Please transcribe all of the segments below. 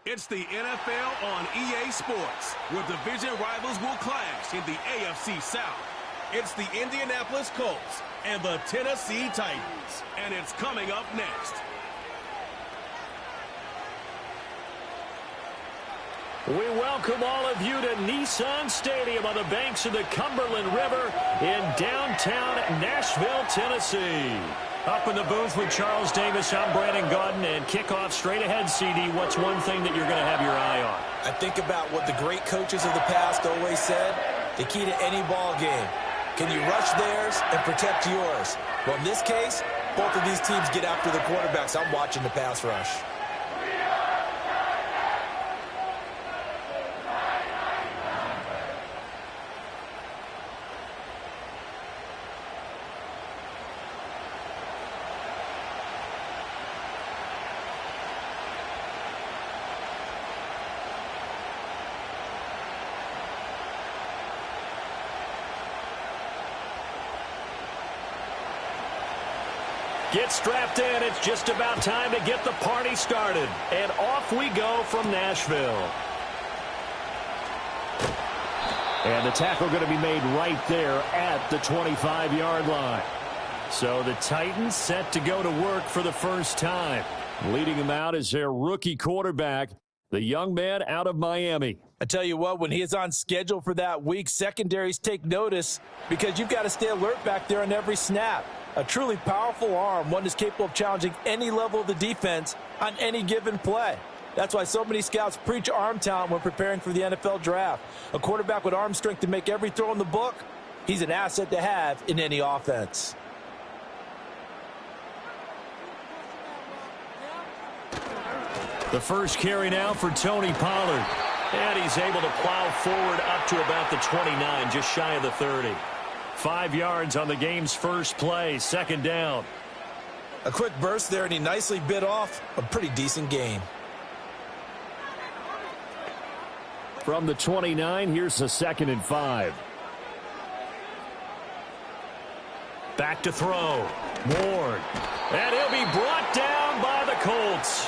It's the NFL on EA Sports, where division rivals will clash in the AFC South. It's the Indianapolis Colts and the Tennessee Titans, and it's coming up next. We welcome all of you to Nissan Stadium on the banks of the Cumberland River in downtown Nashville, Tennessee. Up in the booth with Charles Davis, I'm Brandon Gaudin, and kickoff straight ahead, CD. What's one thing that you're going to have your eye on? I think about what the great coaches of the past always said. The key to any ball game. Can you rush theirs and protect yours? Well, in this case, both of these teams get after the quarterbacks. I'm watching the pass rush. Get strapped in. It's just about time to get the party started. And off we go from Nashville. And the tackle going to be made right there at the 25-yard line. So the Titans set to go to work for the first time. Leading them out is their rookie quarterback, the young man out of Miami. I tell you what, when he is on schedule for that week, secondaries take notice because you've got to stay alert back there on every snap. A truly powerful arm, one is capable of challenging any level of the defense on any given play. That's why so many scouts preach arm talent when preparing for the NFL draft. A quarterback with arm strength to make every throw in the book, he's an asset to have in any offense. The first carry now for Tony Pollard. And he's able to plow forward up to about the 29, just shy of the 30. 5 yards on the game's first play, second down. A quick burst there, and he nicely bit off a pretty decent gain. From the 29, here's a 2nd and 5. Back to throw. Ward. And he'll be brought down by the Colts.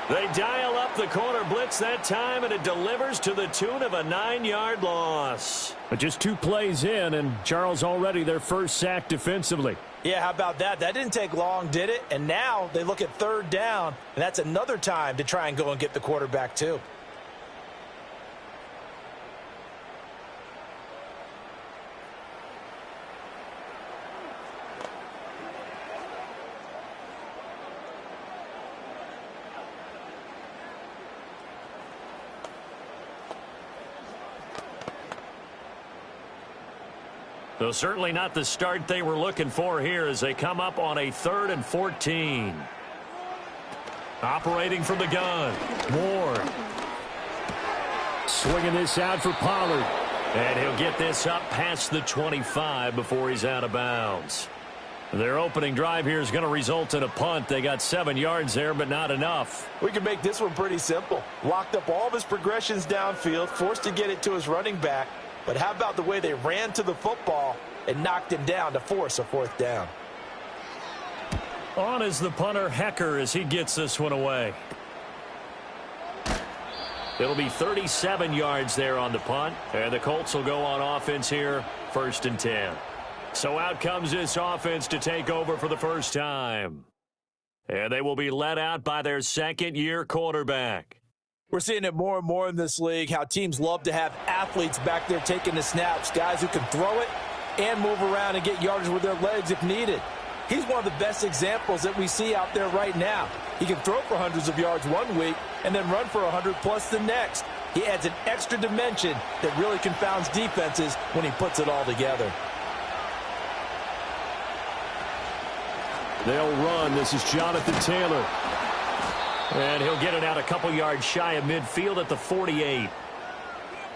They dial up the corner blitz that time, and it delivers to the tune of a 9-yard loss. But just 2 plays in, and Charles already their first sack defensively. Yeah, how about that? That didn't take long, did it? And now they look at 3rd down, and that's another time to try and go and get the quarterback too. So certainly not the start they were looking for here as they come up on a 3rd and 14. Operating from the gun. Ward. Swinging this out for Pollard. And he'll get this up past the 25 before he's out of bounds. Their opening drive here is going to result in a punt. They got 7 yards there, but not enough. We can make this one pretty simple. Locked up all of his progressions downfield, forced to get it to his running back. But how about the way they ran to the football and knocked him down to force a 4th down? On is the punter, Hecker, as he gets this one away. It'll be 37 yards there on the punt. And the Colts will go on offense here, 1st and 10. So out comes this offense to take over for the first time. And they will be led out by their 2nd-year quarterback. We're seeing it more and more in this league, how teams love to have athletes back there taking the snaps, guys who can throw it and move around and get yardage with their legs if needed. He's one of the best examples that we see out there right now. He can throw for hundreds of yards one week and then run for 100+ the next. He adds an extra dimension that really confounds defenses when he puts it all together. They'll run. This is Jonathan Taylor. And he'll get it out a couple yards shy of midfield at the 48.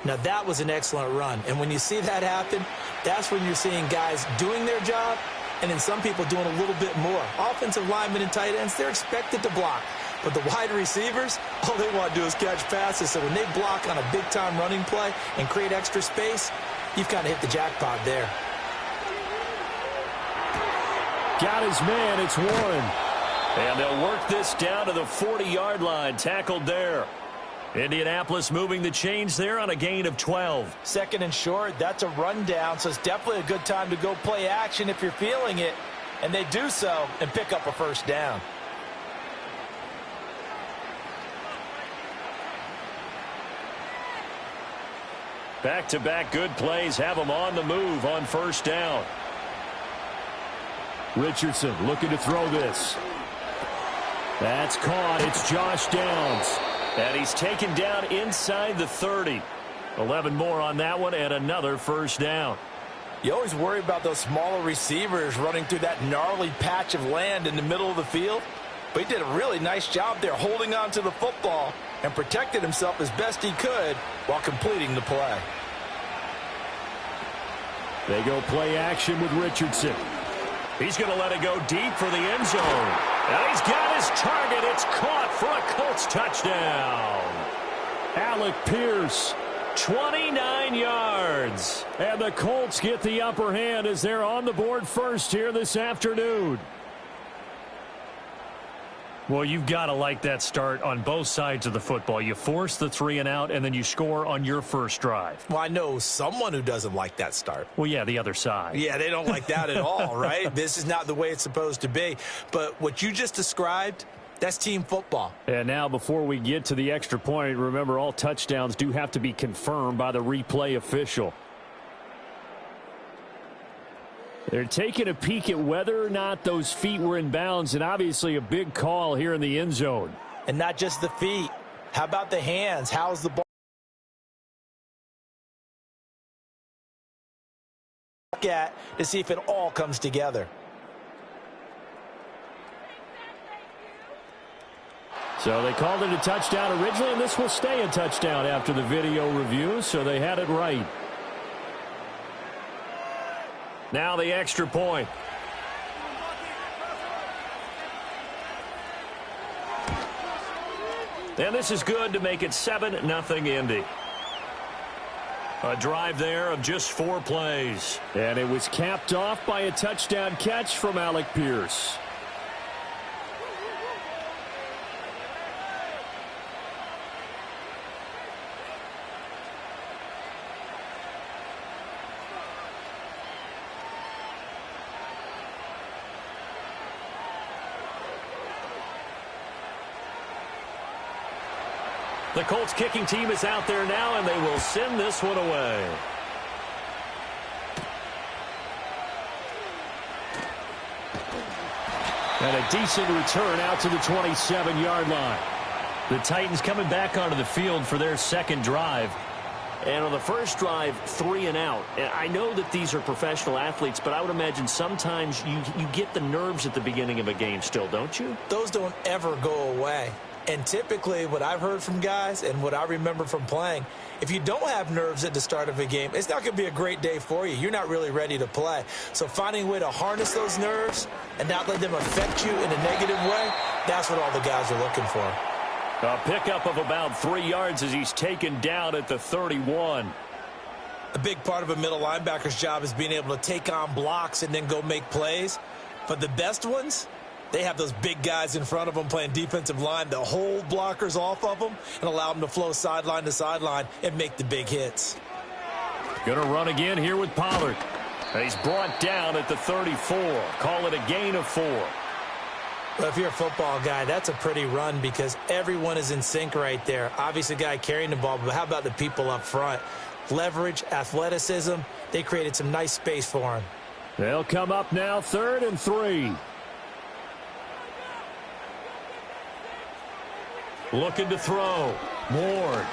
Now that was an excellent run. And when you see that happen, that's when you're seeing guys doing their job and then some people doing a little bit more. Offensive linemen and tight ends, they're expected to block. But the wide receivers, all they want to do is catch passes. So when they block on a big-time running play and create extra space, you've kind of hit the jackpot there. Got his man. It's Warren. And they'll work this down to the 40-yard line, tackled there. Indianapolis moving the chains there on a gain of 12. Second and short, that's a rundown, so it's definitely a good time to go play action if you're feeling it. And they do so and pick up a first down. Back-to-back good plays have them on the move on first down. Richardson looking to throw this. That's caught. It's Josh Downs. And he's taken down inside the 30. 11 more on that one and another first down. You always worry about those smaller receivers running through that gnarly patch of land in the middle of the field. But he did a really nice job there holding on to the football and protected himself as best he could while completing the play. They go play action with Richardson. He's going to let it go deep for the end zone. And he's got his target. It's caught for a Colts touchdown. Alec Pierce. 29 yards. And the Colts get the upper hand as they're on the board first here this afternoon. Well, you've got to like that start on both sides of the football. You force the 3 and out, and then you score on your first drive. Well, I know someone who doesn't like that start. Well, yeah, the other side. Yeah, they don't like that at all, right? This is not the way it's supposed to be. But what you just described, that's team football. And now before we get to the extra point, remember all touchdowns do have to be confirmed by the replay official. They're taking a peek at whether or not those feet were in bounds, and obviously a big call here in the end zone. And not just the feet. How about the hands? How's the ball at to see if it all comes together? So they called it a touchdown originally, and this will stay a touchdown after the video review, so they had it right. Now the extra point. And this is good to make it 7-0 Indy. A drive there of just 4 plays. And it was capped off by a touchdown catch from Alec Pierce. The Colts kicking team is out there now, and they will send this one away. And a decent return out to the 27-yard line. The Titans coming back onto the field for their second drive. And on the first drive, 3 and out. And I know that these are professional athletes, but I would imagine sometimes you get the nerves at the beginning of a game still, don't you? Those don't ever go away. And typically what I've heard from guys and what I remember from playing, if you don't have nerves at the start of a game, it's not going to be a great day for you. You're not really ready to play. So finding a way to harness those nerves and not let them affect you in a negative way, that's what all the guys are looking for. A pickup of about 3 yards as he's taken down at the 31. A big part of a middle linebacker's job is being able to take on blocks and then go make plays. But the best ones, they have those big guys in front of them playing defensive line to hold blockers off of them and allow them to flow sideline to sideline and make the big hits. Going to run again here with Pollard. He's brought down at the 34. Call it a gain of 4. Well, if you're a football guy, that's a pretty run because everyone is in sync right there. Obviously, the guy carrying the ball, but how about the people up front? Leverage, athleticism, they created some nice space for him. They'll come up now, 3rd and 3. Looking to throw. Ward.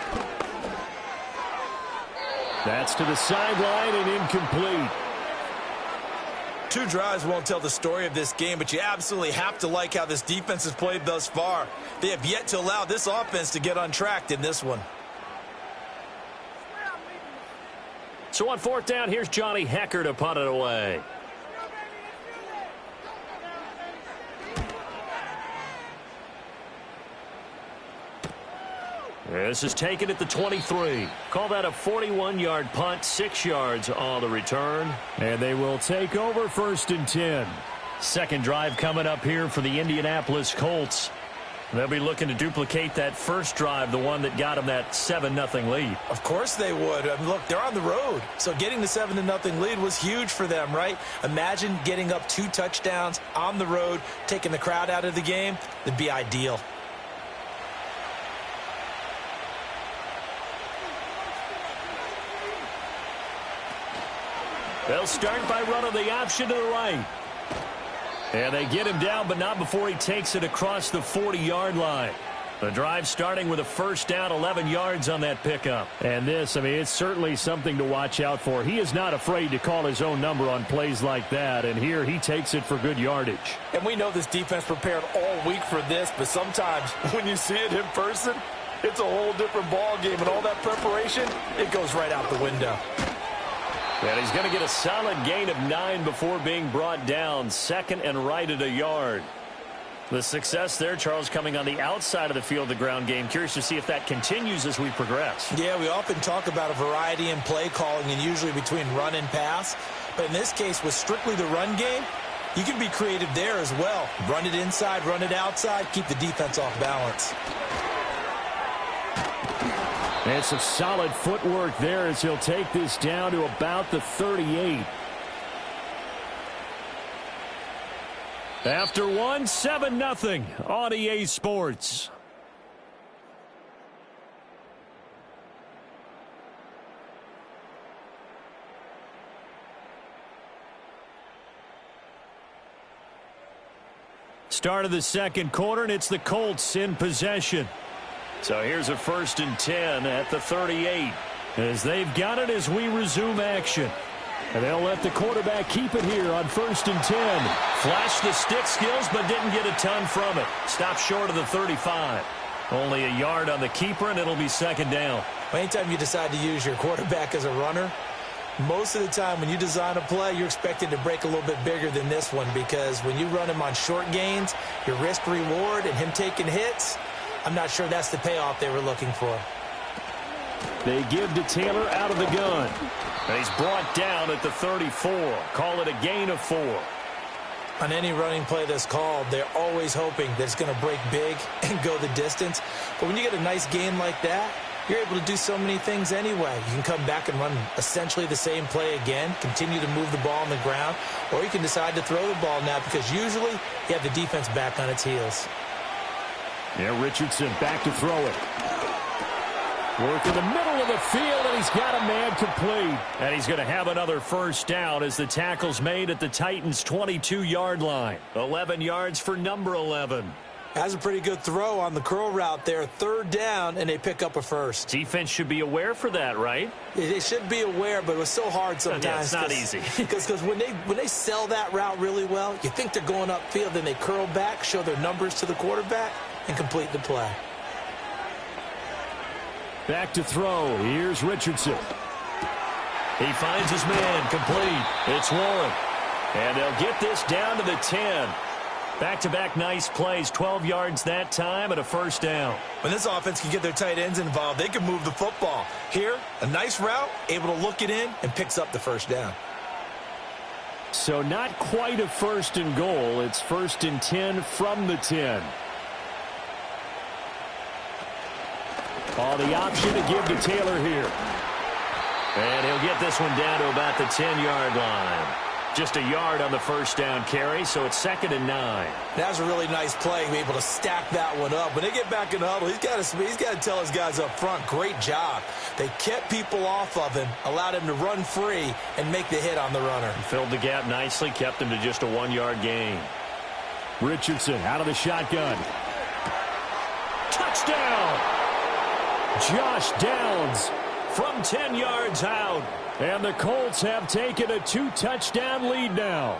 That's to the sideline and incomplete. 2 drives won't tell the story of this game, but you absolutely have to like how this defense has played thus far. They have yet to allow this offense to get untracked in this one. So on 4th down, here's Johnny Hecker to punt it away. This is taken at the 23. Call that a 41-yard punt, 6 yards on the return. And they will take over 1st and 10. Second drive coming up here for the Indianapolis Colts. They'll be looking to duplicate that first drive, the one that got them that 7-0 lead. Of course they would. I mean, look, they're on the road. So getting the 7-0 lead was huge for them, right? Imagine getting up 2 touchdowns on the road, taking the crowd out of the game. That'd be ideal. They'll start by running the option to the right. And they get him down, but not before he takes it across the 40-yard line. The drive starting with a first down, 11 yards on that pickup. And this, I mean, it's certainly something to watch out for. He is not afraid to call his own number on plays like that, and here he takes it for good yardage. And we know this defense prepared all week for this, but sometimes when you see it in person, it's a whole different ball game, and all that preparation, it goes right out the window. And he's going to get a solid gain of 9 before being brought down. Second and right at a yard. The success there, Charles, coming on the outside of the field, the ground game. Curious to see if that continues as we progress. Yeah, we often talk about a variety in play calling and usually between run and pass. But in this case, with strictly the run game, you can be creative there as well. Run it inside, run it outside, keep the defense off balance. And some solid footwork there as he'll take this down to about the 38. After one, 7-0 on EA Sports. Start of the second quarter, and it's the Colts in possession. So here's a 1st and 10 at the 38. As they've got it as we resume action. And they'll let the quarterback keep it here on 1st and 10. Flashed the stick skills, but didn't get a ton from it. Stopped short of the 35. Only a yard on the keeper, and it'll be second down. Anytime you decide to use your quarterback as a runner, most of the time when you design a play, you're expected to break a little bit bigger than this one, because when you run him on short gains, your risk-reward and him taking hits, I'm not sure that's the payoff they were looking for. They give to Taylor out of the gun. And he's brought down at the 34. Call it a gain of 4. On any running play that's called, they're always hoping that it's going to break big and go the distance. But when you get a nice gain like that, you're able to do so many things anyway. You can come back and run essentially the same play again, continue to move the ball on the ground, or you can decide to throw the ball now because usually you have the defense back on its heels. Yeah, Richardson back to throw it. Work in the middle of the field, and he's got a man complete. And he's going to have another first down as the tackle's made at the Titans' 22-yard line. 11 yards for number 11. That's a pretty good throw on the curl route there. 3rd down, and they pick up a first. Defense should be aware for that, right? They should be aware, but it was so hard sometimes. Yeah, it's not easy. Because when they sell that route really well, you think they're going upfield, then they curl back, show their numbers to the quarterback, and complete the play. Back to throw. Here's Richardson. He finds his man complete. It's Warren. And they'll get this down to the 10. Back-to-back nice plays, 12 yards that time and a first down. When this offense can get their tight ends involved, they can move the football. Here, a nice route, able to look it in, and picks up the first down. So not quite a 1st and goal. It's 1st and 10 from the 10. The option to give to Taylor here. And he'll get this one down to about the 10-yard line. Just a yard on the first down carry, so it's 2nd and 9. That was a really nice play, able to stack that one up. When they get back in the huddle, he's got to tell his guys up front, great job. They kept people off of him, allowed him to run free, and make the hit on the runner. Filled the gap nicely, kept him to just a 1-yard gain. Richardson out of the shotgun. Touchdown! Josh Downs from 10 yards out. And the Colts have taken a 2-touchdown lead now.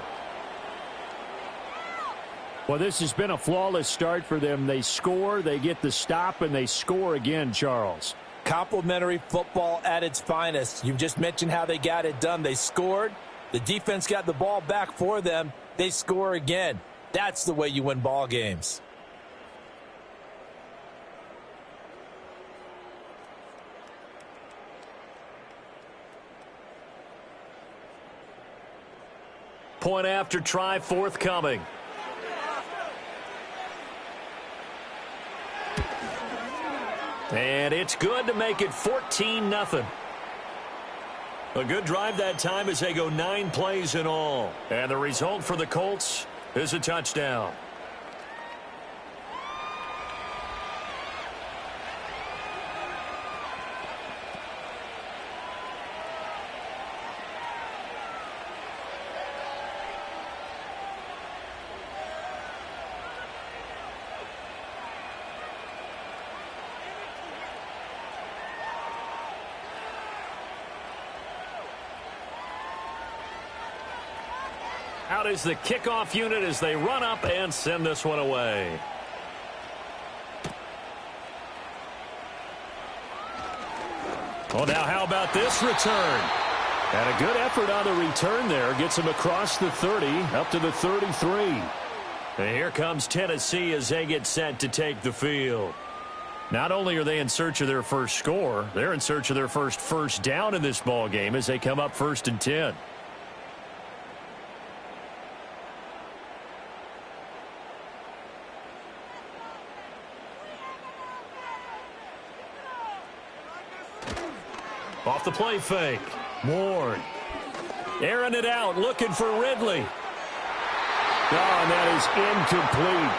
Well, this has been a flawless start for them. They score, they get the stop, and they score again, Charles. Complimentary football at its finest. You just mentioned how they got it done. They scored. The defense got the ball back for them. They score again. That's the way you win ball games. point after try forthcoming. And it's good to make it 14-0. A good drive that time as they go 9 plays in all. And the result for the Colts is a touchdown. Out is the kickoff unit as they run up and send this one away. Well, now how about this return? And a good effort on the return there. Gets him across the 30, up to the 33. And here comes Tennessee as they get set to take the field. Not only are they in search of their first score, they're in search of their first down in this ball game as they come up 1st and 10. Off the play fake. Ward. Airing it out, looking for Ridley. Oh, and that is incomplete.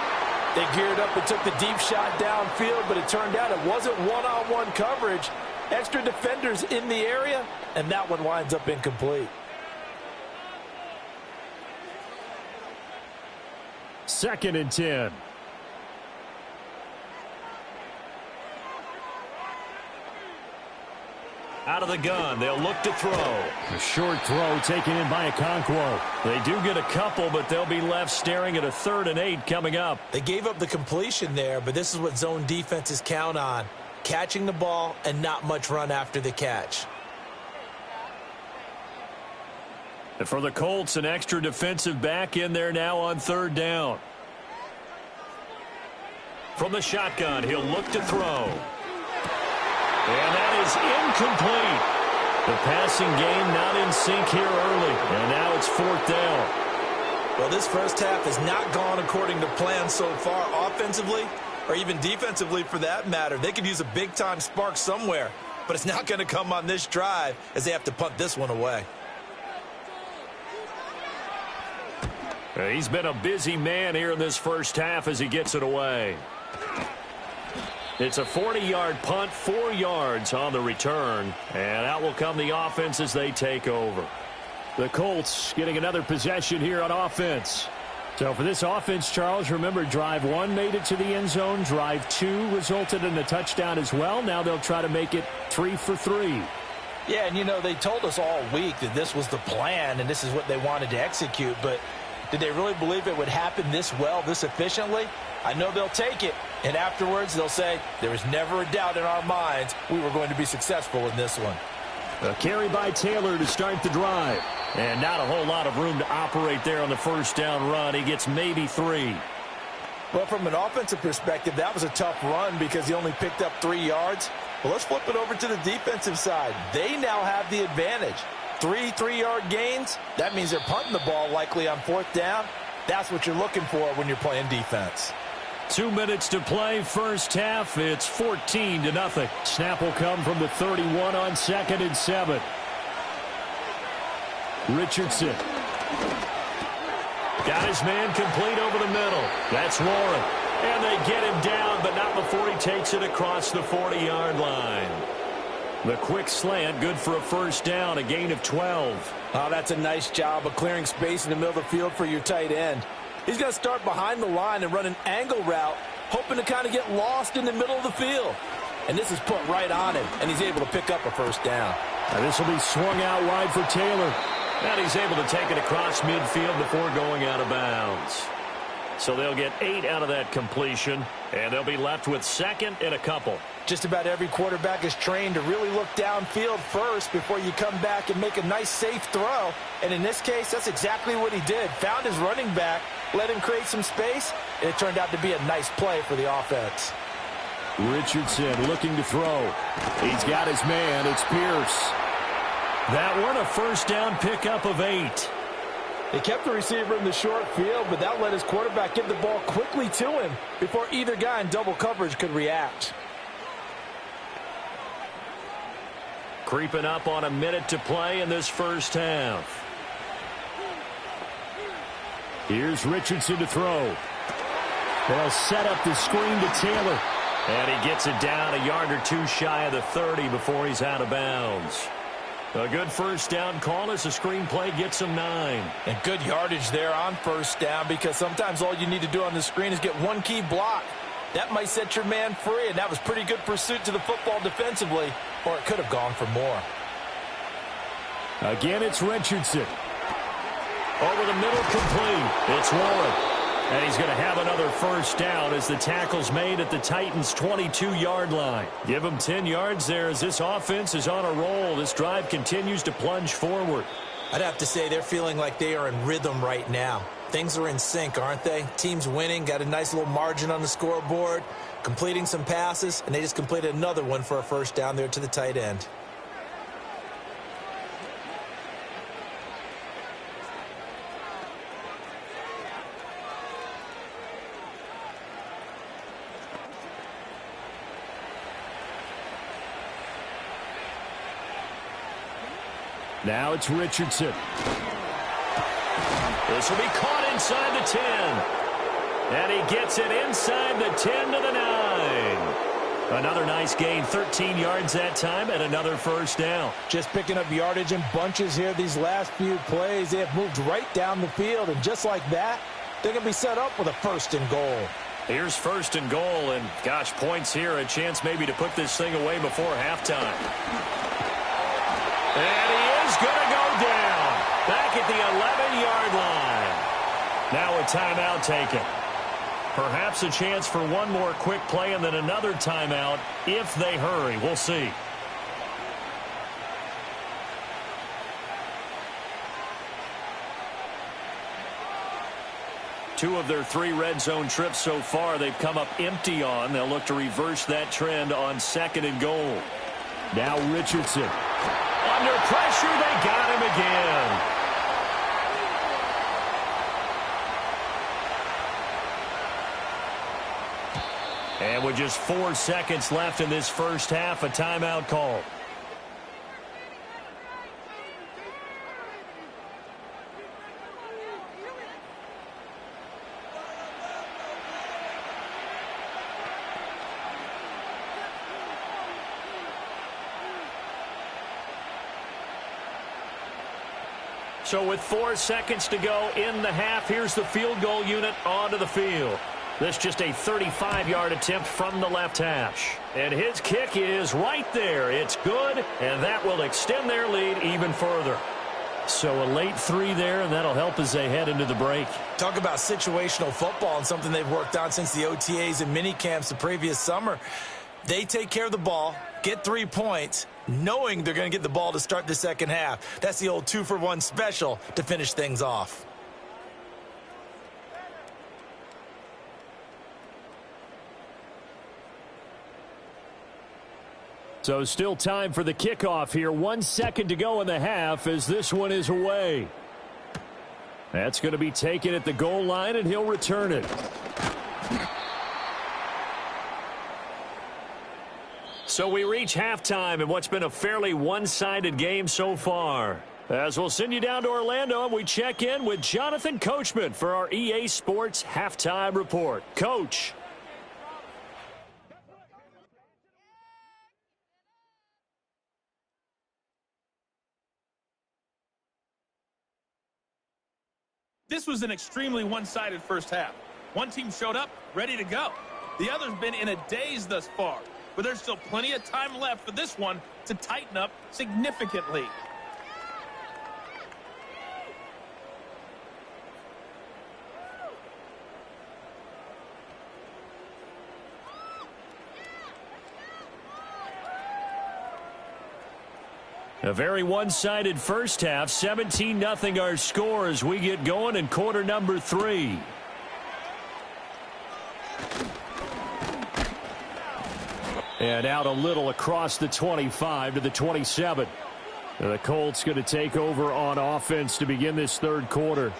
They geared up and took the deep shot downfield, but it turned out it wasn't one-on-one coverage. Extra defenders in the area, and that one winds up incomplete. 2nd and 10. Out of the gun, they'll look to throw. A short throw taken in by Okonkwo. They do get a couple, but they'll be left staring at a 3rd and 8 coming up. They gave up the completion there, but this is what zone defenses count on. Catching the ball and not much run after the catch. And for the Colts, an extra defensive back in there now on 3rd down. From the shotgun, he'll look to throw. And that is incomplete. The passing game not in sync here early. And now it's 4th down. Well, this first half has not gone according to plan so far offensively or even defensively for that matter. They could use a big-time spark somewhere, but it's not going to come on this drive as they have to punt this one away. He's been a busy man here in this first half as he gets it away. It's a 40-yard punt, 4 yards on the return. And out will come the offense as they take over. The Colts getting another possession here on offense. So for this offense, Charles, remember drive 1 made it to the end zone. Drive 2 resulted in a touchdown as well. Now they'll try to make it 3 for 3. Yeah, and you know, they told us all week that this was the plan and this is what they wanted to execute. But did they really believe it would happen this well, this efficiently? I know they'll take it, and afterwards they'll say, there was never a doubt in our minds we were going to be successful in this one. A carry by Taylor to start the drive. And not a whole lot of room to operate there on the first down run. He gets maybe 3. Well, from an offensive perspective, that was a tough run because he only picked up 3 yards. Well, let's flip it over to the defensive side. They now have the advantage. 3 3-yard gains, that means they're punting the ball likely on 4th down. That's what you're looking for when you're playing defense. 2 minutes to play, first half. It's 14-0. Snap will come from the 31 on 2nd and 7. Richardson. Got his man complete over the middle. That's Warren. And they get him down, but not before he takes it across the 40-yard line. The quick slant, good for a first down, a gain of 12. Oh, that's a nice job of clearing space in the middle of the field for your tight end. He's going to start behind the line and run an angle route, hoping to kind of get lost in the middle of the field. And this is put right on him, and he's able to pick up a first down. And this will be swung out wide for Taylor. And he's able to take it across midfield before going out of bounds. So they'll get 8 out of that completion, and they'll be left with 2nd and a couple. Just about every quarterback is trained to really look downfield first before you come back and make a nice, safe throw. And in this case, that's exactly what he did. Found his running back, let him create some space, and it turned out to be a nice play for the offense. Richardson looking to throw. He's got his man. It's Pierce. That one, a first down pickup of 8. He kept the receiver in the short field, but that let his quarterback get the ball quickly to him before either guy in double coverage could react. Creeping up on a minute to play in this first half. Here's Richardson to throw. They'll set up the screen to Taylor. And he gets it down a yard or two shy of the 30 before he's out of bounds. A good first down call as the screen play gets him 9. And good yardage there on first down, because sometimes all you need to do on the screen is get one key block. That might set your man free, and that was pretty good pursuit to the football defensively, or it could have gone for more. Again, it's Richardson. Over the middle, complete. It's Warren. And he's going to have another first down as the tackle's made at the Titans' 22-yard line. Give him 10 yards there as this offense is on a roll. This drive continues to plunge forward. I'd have to say they're feeling like they are in rhythm right now. Things are in sync, aren't they? Team's winning, got a nice little margin on the scoreboard, completing some passes, and they just completed another one for a first down there to the tight end. Now it's Richardson. This will be caught inside the 10. And he gets it inside the 10 to the 9. Another nice gain, 13 yards that time, and another first down. Just picking up yardage in bunches here these last few plays. They have moved right down the field, and just like that, they're going to be set up with a first and goal. Here's first and goal, and gosh, points here, a chance maybe to put this thing away before halftime. And he is going to go down back at the 11-yard line. Now a timeout taken. Perhaps a chance for one more quick play and then another timeout if they hurry. We'll see. Two of their 3 red zone trips so far they've come up empty on. They'll look to reverse that trend on second and goal. Now Richardson. Under pressure, they got him again. And with just 4 seconds left in this first half, a timeout call. So with 4 seconds to go in the half, here's the field goal unit onto the field. This just a 35-yard attempt from the left hash. And his kick is right there. It's good, and that will extend their lead even further. So a late 3 there, and that'll help as they head into the break. Talk about situational football and something they've worked on since the OTAs and mini camps the previous summer. They take care of the ball, get 3 points, knowing they're going to get the ball to start the second half. That's the old 2-for-1 special to finish things off. So still time for the kickoff here. 1 second to go in the half as this one is away. That's going to be taken at the goal line, and he'll return it. So we reach halftime in what's been a fairly one-sided game so far. As we'll send you down to Orlando, and we check in with Jonathan Coachman for our EA Sports Halftime Report. Coach. This was an extremely one-sided first half. One team showed up, ready to go. The other's been in a daze thus far, but there's still plenty of time left for this one to tighten up significantly. A very one-sided first half. 17-0 our score as we get going in quarter number 3. And out a little across the 25 to the 27. The Colts going to take over on offense to begin this third quarter.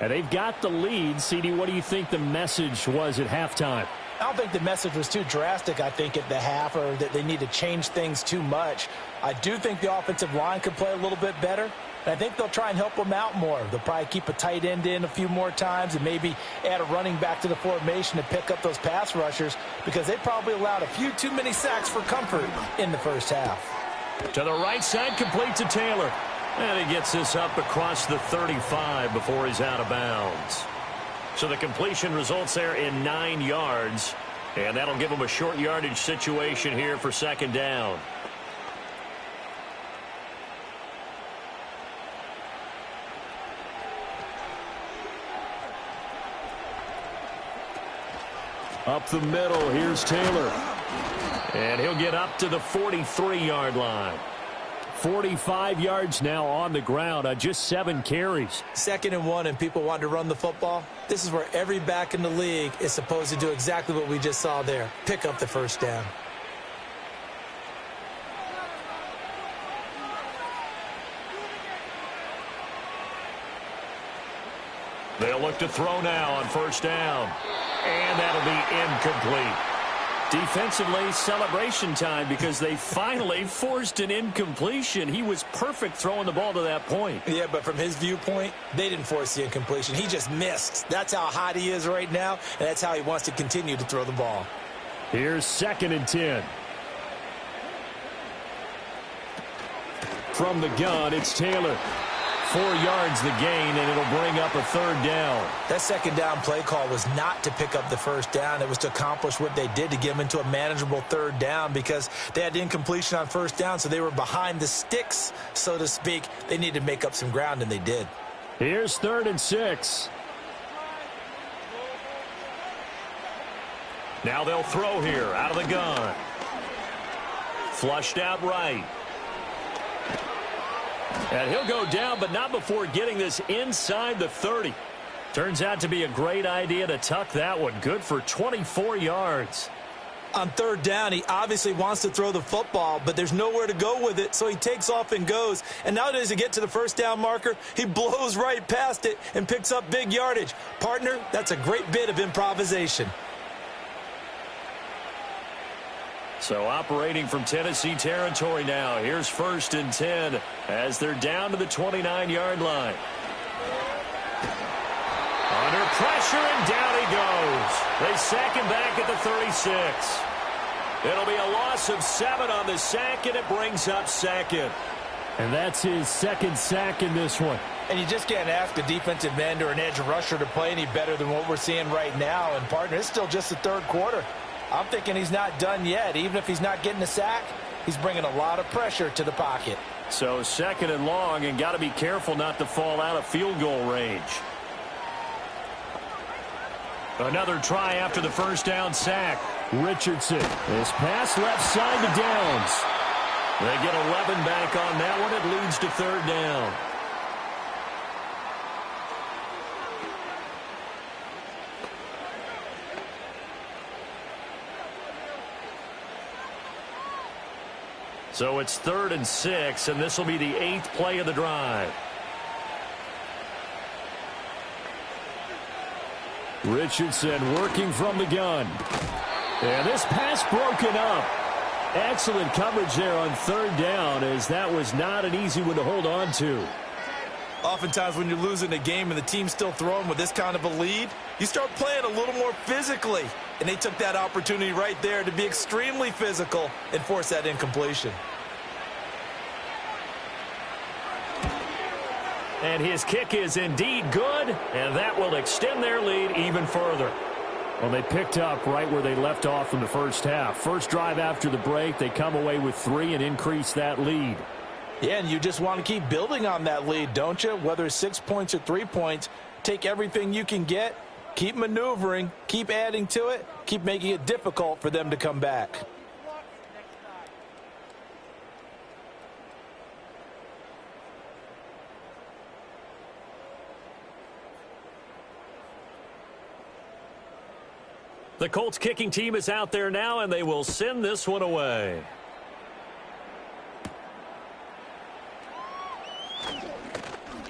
And they've got the lead. CD, what do you think the message was at halftime? I don't think the message was too drastic, I think, at the half, or that they need to change things too much. I do think the offensive line could play a little bit better, and I think they'll try and help them out more. They'll probably keep a tight end in a few more times and maybe add a running back to the formation to pick up those pass rushers, because they probably allowed a few too many sacks for comfort in the first half. To the right side, complete to Taylor. And he gets this up across the 35 before he's out of bounds. So the completion results there in 9 yards. And that'll give him a short yardage situation here for second down. Up the middle, here's Taylor. And he'll get up to the 43-yard line. 45 yards now on the ground on just 7 carries. 2nd and 1, and people want to run the football. This is where every back in the league is supposed to do exactly what we just saw there. Pick up the first down. They'll look to throw now on first down. And that'll be incomplete. Defensively, celebration time, because they finally forced an incompletion. He was perfect throwing the ball to that point. Yeah, but from his viewpoint, they didn't force the incompletion. He just missed. That's how hot he is right now, and that's how he wants to continue to throw the ball. Here's 2nd and 10. From the gun, it's Taylor. 4 yards the gain, and it'll bring up a 3rd down. That 2nd down play call was not to pick up the first down. It was to accomplish what they did, to get them into a manageable 3rd down, because they had incompletion on first down, so they were behind the sticks, so to speak. They needed to make up some ground, and they did. Here's 3rd and 6. Now they'll throw here out of the gun. Flushed out right. And he'll go down, but not before getting this inside the 30. Turns out to be a great idea to tuck that one. Good for 24 yards. On 3rd down, he obviously wants to throw the football, but there's nowhere to go with it, so he takes off and goes. And now does he get to the first down marker? He blows right past it and picks up big yardage. Partner, that's a great bit of improvisation. So operating from Tennessee territory now. Here's 1st and 10 as they're down to the 29-yard line. Under pressure, and down he goes. They sack him back at the 36. It'll be a loss of 7 on the sack, and it brings up 2nd. And that's his 2nd sack in this one. And you just can't ask a defensive end or an edge rusher to play any better than what we're seeing right now. And, partner, it's still just the 3rd quarter. I'm thinking he's not done yet. Even if he's not getting a sack, he's bringing a lot of pressure to the pocket. So 2nd and long, and got to be careful not to fall out of field goal range. Another try after the first down sack. Richardson. This pass left side to Downs. They get 11 back on that one. It leads to 3rd down. So it's 3rd and 6, and this will be the 8th play of the drive. Richardson working from the gun. And this pass broken up. Excellent coverage there on 3rd down, as that was not an easy one to hold on to. Oftentimes when you're losing a game and the team's still throwing with this kind of a lead, you start playing a little more physically. And they took that opportunity right there to be extremely physical and force that incompletion. And his kick is indeed good, and that will extend their lead even further. Well, they picked up right where they left off in the first half. First drive after the break, they come away with 3 and increase that lead. Yeah, and you just want to keep building on that lead, don't you? Whether it's 6 points or 3 points, take everything you can get, keep maneuvering, keep adding to it, keep making it difficult for them to come back. The Colts kicking team is out there now, and they will send this one away.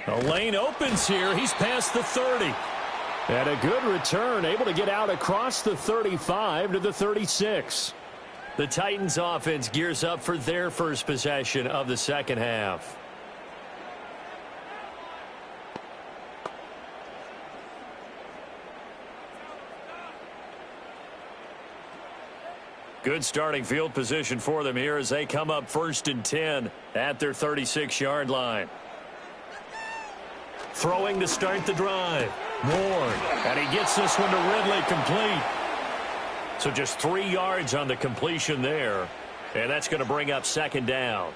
A lane opens here. He's past the 30. And a good return, able to get out across the 35 to the 36. The Titans offense gears up for their first possession of the second half. Good starting field position for them here as they come up 1st and 10 at their 36-yard line. Throwing to start the drive. Ward. And he gets this one to Ridley complete. So just 3 yards on the completion there. And that's going to bring up 2nd down.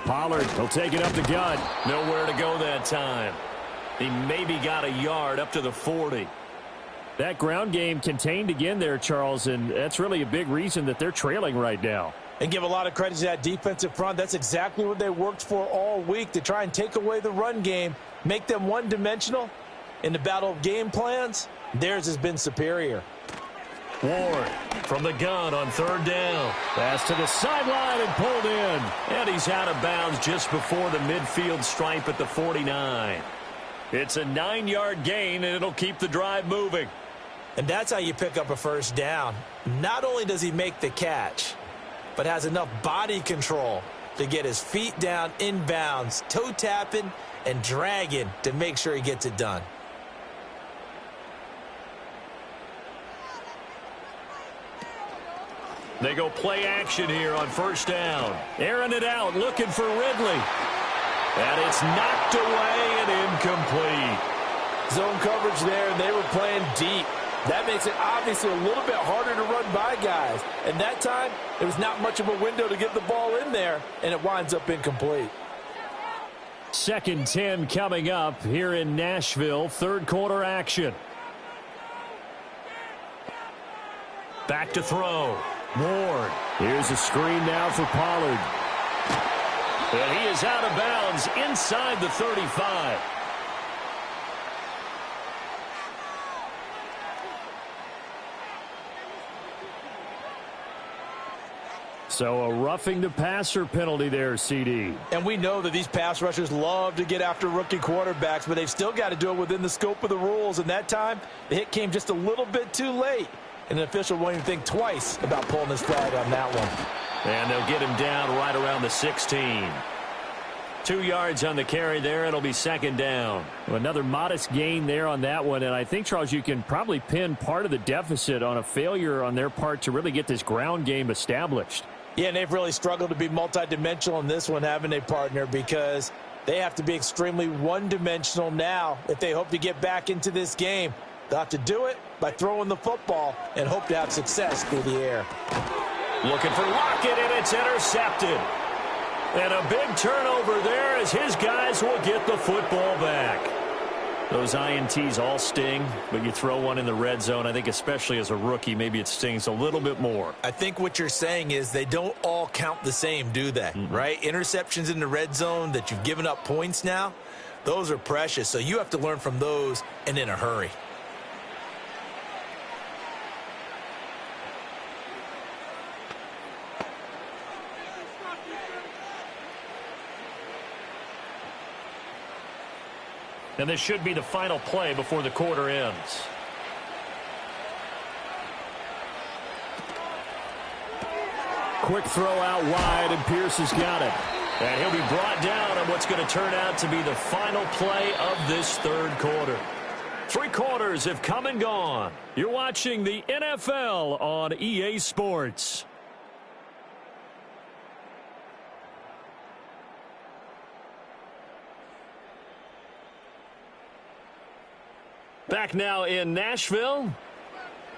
Pollard, he'll take it up the gut. Nowhere to go that time. He maybe got a yard up to the 40. That ground game contained again there, Charles, and that's really a big reason that they're trailing right now. And give a lot of credit to that defensive front. That's exactly what they worked for all week, to try and take away the run game, make them one-dimensional. In the battle of game plans, theirs has been superior. Ward from the gun on 3rd down. Pass to the sideline and pulled in. And he's out of bounds just before the midfield stripe at the 49. It's a 9-yard gain, and it'll keep the drive moving. And that's how you pick up a first down. Not only does he make the catch, but has enough body control to get his feet down inbounds, toe tapping and dragging to make sure he gets it done. They go play action here on 1st down. Airing it out, looking for Ridley. And it's knocked away and incomplete. Zone coverage there, and they were playing deep. That makes it obviously a little bit harder to run by guys. And that time, there was not much of a window to get the ball in there, and it winds up incomplete. 2nd 10 coming up here in Nashville. 3rd quarter action. Back to throw. Ward. Here's a screen now for Pollard. And he is out of bounds inside the 35. So a roughing the passer penalty there, CD. And we know that these pass rushers love to get after rookie quarterbacks, but they've still got to do it within the scope of the rules. And that time, the hit came just a little bit too late. And an official won't even think twice about pulling his flag on that one. And they'll get him down right around the 16. 2 yards on the carry there. It'll be 2nd down. Well, another modest gain there on that one. And I think, Charles, you can probably pin part of the deficit on a failure on their part to really get this ground game established. Yeah, and they've really struggled to be multidimensional in this one, haven't they, partner? Because they have to be extremely one-dimensional now if they hope to get back into this game. They'll have to do it by throwing the football and hope to have success through the air. Looking for Lockett, and it's intercepted. And a big turnover there as his guys will get the football back. Those INTs all sting, but you throw one in the red zone, I think especially as a rookie, maybe it stings a little bit more. I think what you're saying is they don't all count the same, do they? Right? Interceptions in the red zone that you've given up points now, those are precious. So you have to learn from those and in a hurry. And this should be the final play before the quarter ends. Quick throw out wide, and Pierce has got it. And he'll be brought down on what's going to turn out to be the final play of this 3rd quarter. 3 quarters have come and gone. You're watching the NFL on EA Sports. Back now in Nashville.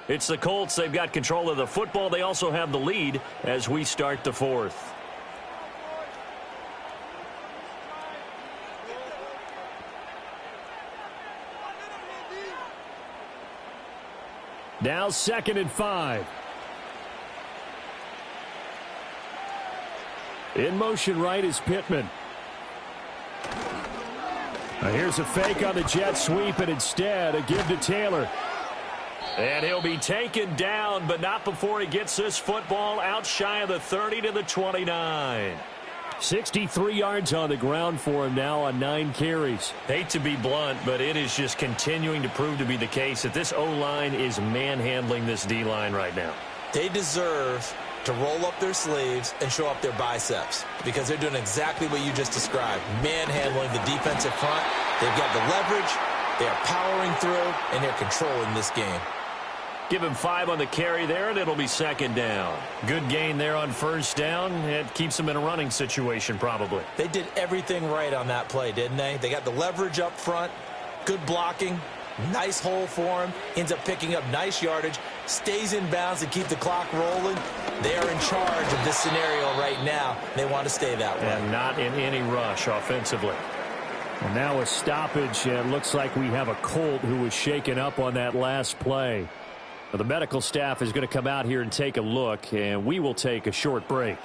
It's the Colts. They've got control of the football. They also have the lead as we start the 4th. Now 2nd and 5. In motion right is Pittman. Here's a fake on the jet sweep, and instead a give to Taylor. And he'll be taken down, but not before he gets this football out shy of the 30 to the 29. 63 yards on the ground for him now on 9 carries. Hate to be blunt, but it is just continuing to prove to be the case that this O-line is manhandling this D-line right now. They deserve to roll up their sleeves and show up their biceps because they're doing exactly what you just described, manhandling the defensive front. They've got the leverage, they're powering through, and they're controlling this game. Give him 5 on the carry there, and it'll be second down. Good gain there on first down. It keeps them in a running situation probably. They did everything right on that play, didn't they? They got the leverage up front, good blocking, nice hole for him, ends up picking up nice yardage, stays in bounds to keep the clock rolling. They are in charge of this scenario right now. They want to stay that way. And not in any rush offensively. And now a stoppage, and it looks like we have a Colt who was shaken up on that last play. Now, the medical staff is going to come out here and take a look, and we will take a short break.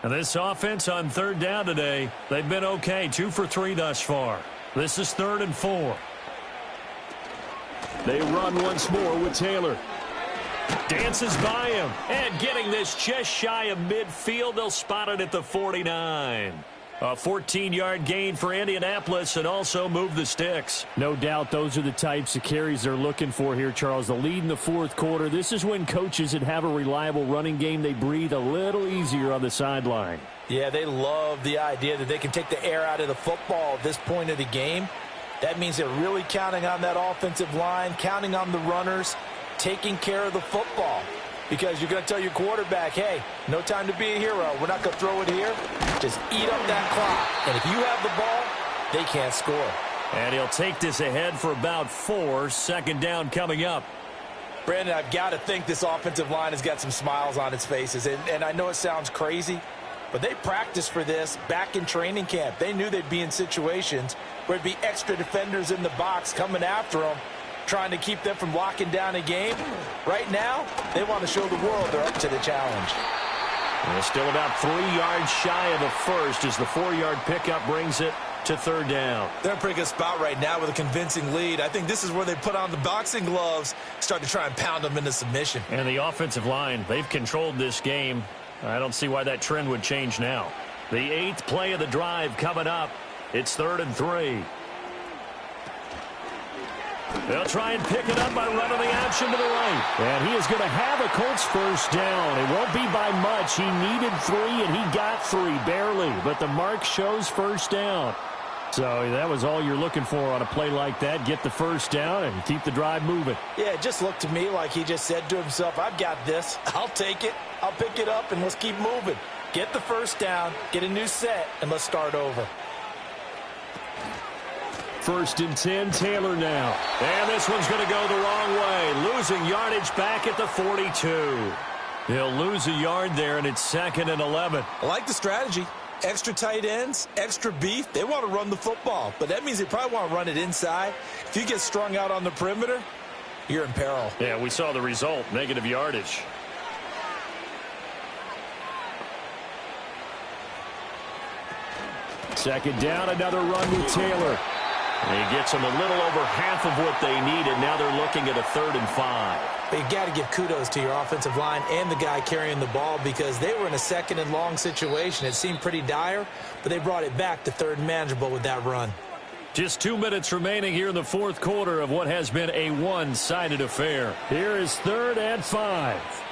And this offense on third down today, they've been okay. 2 for 3 thus far. This is 3rd and 4. They run once more with Taylor. Dances by him. And getting this just shy of midfield. They'll spot it at the 49. A 14-yard gain for Indianapolis and also move the sticks. No doubt those are the types of carries they're looking for here, Charles. The lead in the fourth quarter. This is when coaches that have a reliable running game, they breathe a little easier on the sideline. Yeah, they love the idea that they can take the air out of the football at this point of the game. That means they're really counting on that offensive line, counting on the runners, taking care of the football. Because you're going to tell your quarterback, hey, no time to be a hero. We're not going to throw it here. Just eat up that clock. And if you have the ball, they can't score. And he'll take this ahead for about 4. Second down coming up. Brandon, I've got to think this offensive line has got some smiles on its faces. And I know it sounds crazy, but they practiced for this back in training camp. They knew they'd be in situations where it'd be extra defenders in the box coming after them, trying to keep them from locking down a game. Right now, they want to show the world they're up to the challenge. And still about 3 yards shy of the first as the 4-yard pickup brings it to third down. They're in a pretty good spot right now with a convincing lead. I think this is where they put on the boxing gloves, start to try and pound them into submission. And the offensive line, they've controlled this game. I don't see why that trend would change now. The 8th play of the drive coming up. It's 3rd and 3. They'll try and pick it up by running the option to the right. And he is going to have a Colts first down. It won't be by much. He needed 3, and he got 3, barely. But the mark shows first down. So that was all you're looking for on a play like that. Get the first down and keep the drive moving. Yeah, it just looked to me like he just said to himself, I've got this. I'll take it. I'll pick it up, and let's keep moving. Get the first down, get a new set, and let's start over. 1st and 10, Taylor now. And this one's going to go the wrong way. Losing yardage back at the 42. He'll lose a yard there, and it's 2nd and 11. I like the strategy. Extra tight ends, extra beef. They want to run the football, but that means they probably want to run it inside. If you get strung out on the perimeter, you're in peril. Yeah, we saw the result, negative yardage. Second down, another run with Taylor. And he gets them a little over half of what they needed. Now they're looking at a 3rd and 5. But you got to give kudos to your offensive line and the guy carrying the ball because they were in a 2nd and long situation. It seemed pretty dire, but they brought it back to 3rd and manageable with that run. Just 2 minutes remaining here in the fourth quarter of what has been a one-sided affair. Here is 3rd and 5.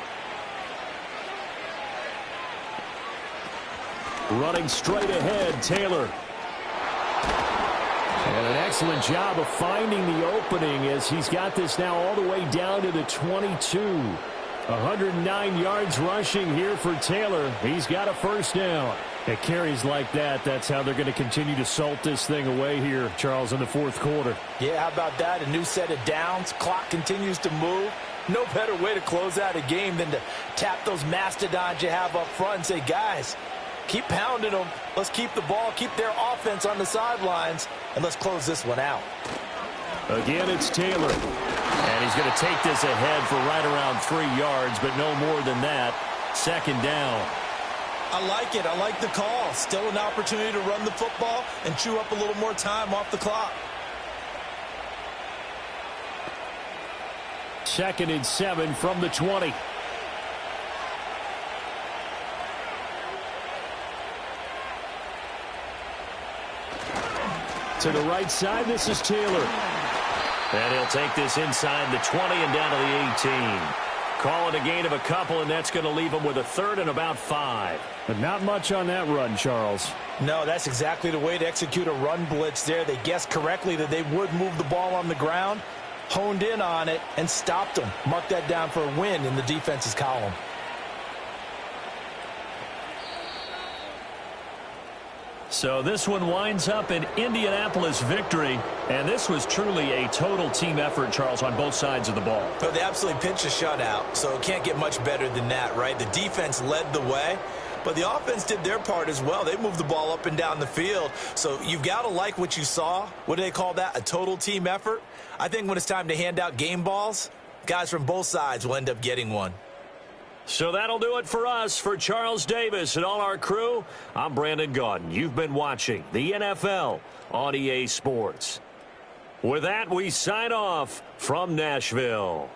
Running straight ahead, Taylor. And an excellent job of finding the opening as he's got this now all the way down to the 22. 109 yards rushing here for Taylor. He's got a first down. At carries like that, that's how they're going to continue to salt this thing away here, Charles, in the fourth quarter. Yeah, how about that? A new set of downs. Clock continues to move. No better way to close out a game than to tap those mastodons you have up front and say, guys, Keep pounding them. Let's keep the ball, keep their offense on the sidelines, and let's close this one out. Again, it's Taylor. And he's going to take this ahead for right around 3 yards, but no more than that. Second down. I like it. I like the call. Still an opportunity to run the football and chew up a little more time off the clock. 2nd and 7 from the 20. To the right side, this is Taylor. And he'll take this inside the 20 and down to the 18. Call it a gain of a couple, and that's going to leave him with a 3rd and about 5. But not much on that run, Charles. No, that's exactly the way to execute a run blitz there. They guessed correctly that they would move the ball on the ground, honed in on it, and stopped them. Mark that down for a win in the defense's column. So this one winds up an Indianapolis victory, and this was truly a total team effort, Charles, on both sides of the ball. But they absolutely pitched a shutout, so it can't get much better than that, right? The defense led the way, but the offense did their part as well. They moved the ball up and down the field, so you've got to like what you saw. What do they call that? A total team effort? I think when it's time to hand out game balls, guys from both sides will end up getting one. So that'll do it for us. For Charles Davis and all our crew, I'm Brandon Gaudin. You've been watching the NFL on EA Sports. With that, we sign off from Nashville.